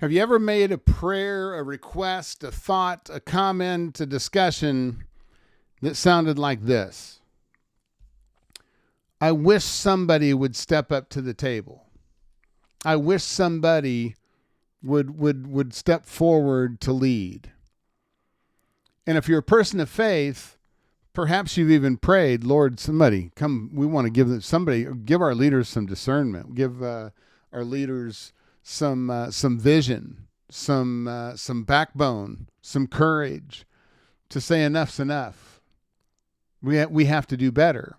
Have you ever made a prayer, a request, a thought, a comment, a discussion that sounded like this? I wish somebody would step up to the table. I wish somebody would step forward to lead. And if you're a person of faith, perhaps you've even prayed, Lord, somebody come. We want to give our leaders some discernment. Give our leaders some vision, some backbone, some courage to say enough's enough. We have to do better.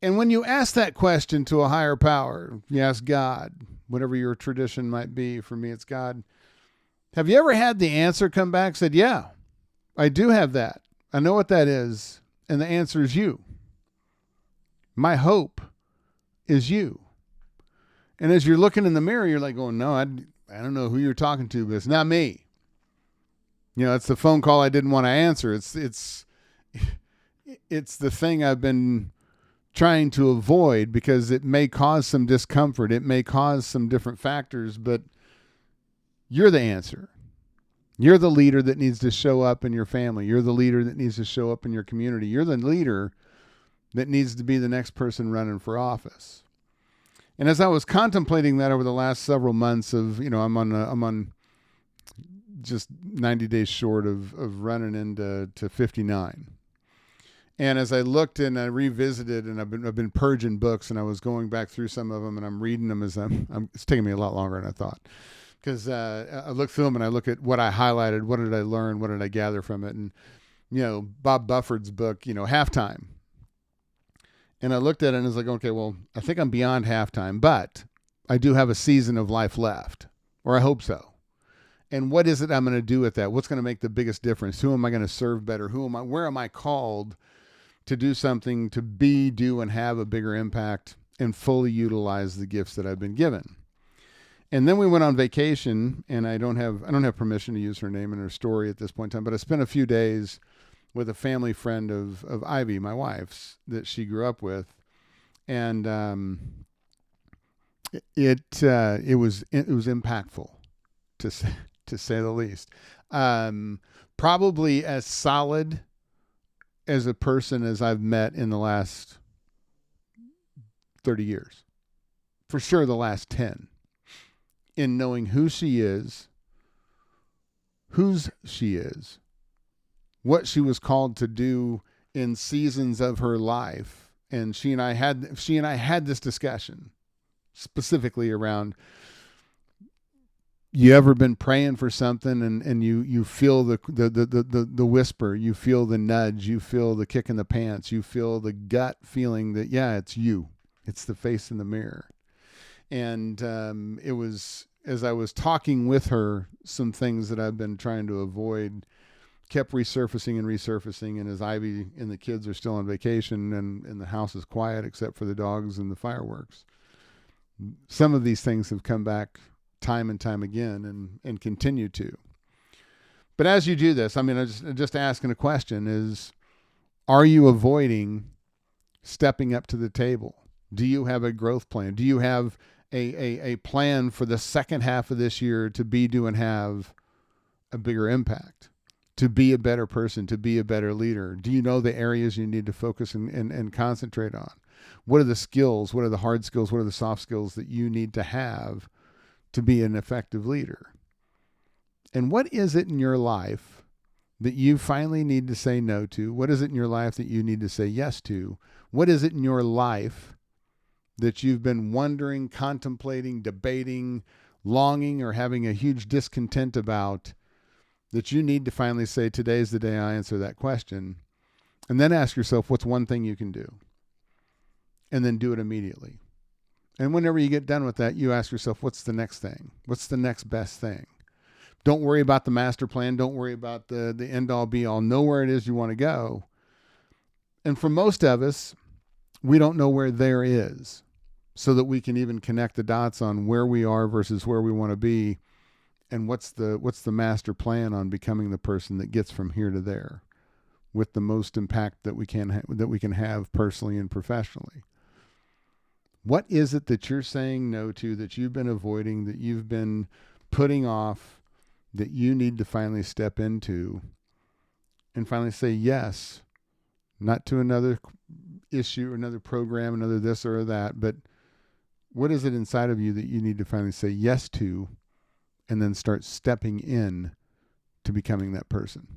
And when you ask that question to a higher power, you ask God, whatever your tradition might be. For me, it's God. Have you ever had the answer come back? Said, yeah, I do have that. I know what that is. And the answer is you. My hope is you. And as you're looking in the mirror, you're like going, no, I don't know who you're talking to, but it's not me. You know, it's the phone call I didn't want to answer. It's the thing I've been trying to avoid because it may cause some discomfort. It may cause some different factors, but you're the answer. You're the leader that needs to show up in your family. You're the leader that needs to show up in your community. You're the leader that needs to be the next person running for office. And as I was contemplating that over the last several months of, I'm on just 90 days short of running into 59. And as I looked and I revisited, and I've been purging books, and I was going back through some of them, and I'm reading them as it's taking me a lot longer than I thought, because I look through them and I look at what I highlighted, what did I learn, what did I gather from it, and Bob Bufford's book, Halftime, and I looked at it and I was like, okay, well, I think I'm beyond halftime, but I do have a season of life left, or I hope so. And what is it I'm going to do with that? What's going to make the biggest difference? Who am I going to serve better? Where am I called to do something, to do, and have a bigger impact and fully utilize the gifts that I've been given? And then we went on vacation, and I don't have permission to use her name and her story at this point in time, but I spent a few days with a family friend of Ivy, my wife's, that she grew up with. And it was impactful, to say the least. Probably as solid as a person as I've met in the last 30 years. For sure the last 10. In knowing who she is, whose she is, what she was called to do in seasons of her life. And she and I had this discussion specifically around, you ever been praying for something and you feel the whisper, you feel the nudge, you feel the kick in the pants, you feel the gut feeling that, yeah, it's you. It's the face in the mirror. And it was, as I was talking with her, some things that I've been trying to avoid kept resurfacing. And as Ivy and the kids are still on vacation and the house is quiet except for the dogs and the fireworks, some of these things have come back time and time again and continue to. But as you do this, I'm just asking a question is, are you avoiding stepping up to the table? Do you have a growth plan? Do you have a plan for the second half of this year to do and have a bigger impact, to be a better person, to be a better leader? Do you know the areas you need to focus and concentrate on? What are the skills? What are the hard skills? What are the soft skills that you need to have to be an effective leader? And what is it in your life that you finally need to say no to? What is it in your life that you need to say yes to? What is it in your life that you've been wondering, contemplating, debating, longing, or having a huge discontent about, that you need to finally say, today's the day I answer that question? And then ask yourself, what's one thing you can do? And then do it immediately. And whenever you get done with that, you ask yourself, what's the next thing? What's the next best thing? Don't worry about the master plan. Don't worry about the end all be all. Know where it is you want to go. And for most of us, we don't know where there is, so that we can even connect the dots on where we are versus where we want to be, and what's the master plan on becoming the person that gets from here to there with the most impact that we can have personally and professionally. What is it that you're saying no to, that you've been avoiding, that you've been putting off, that you need to finally step into and finally say yes, not to another issue, another program, another this or that, but what is it inside of you that you need to finally say yes to and then start stepping in to becoming that person?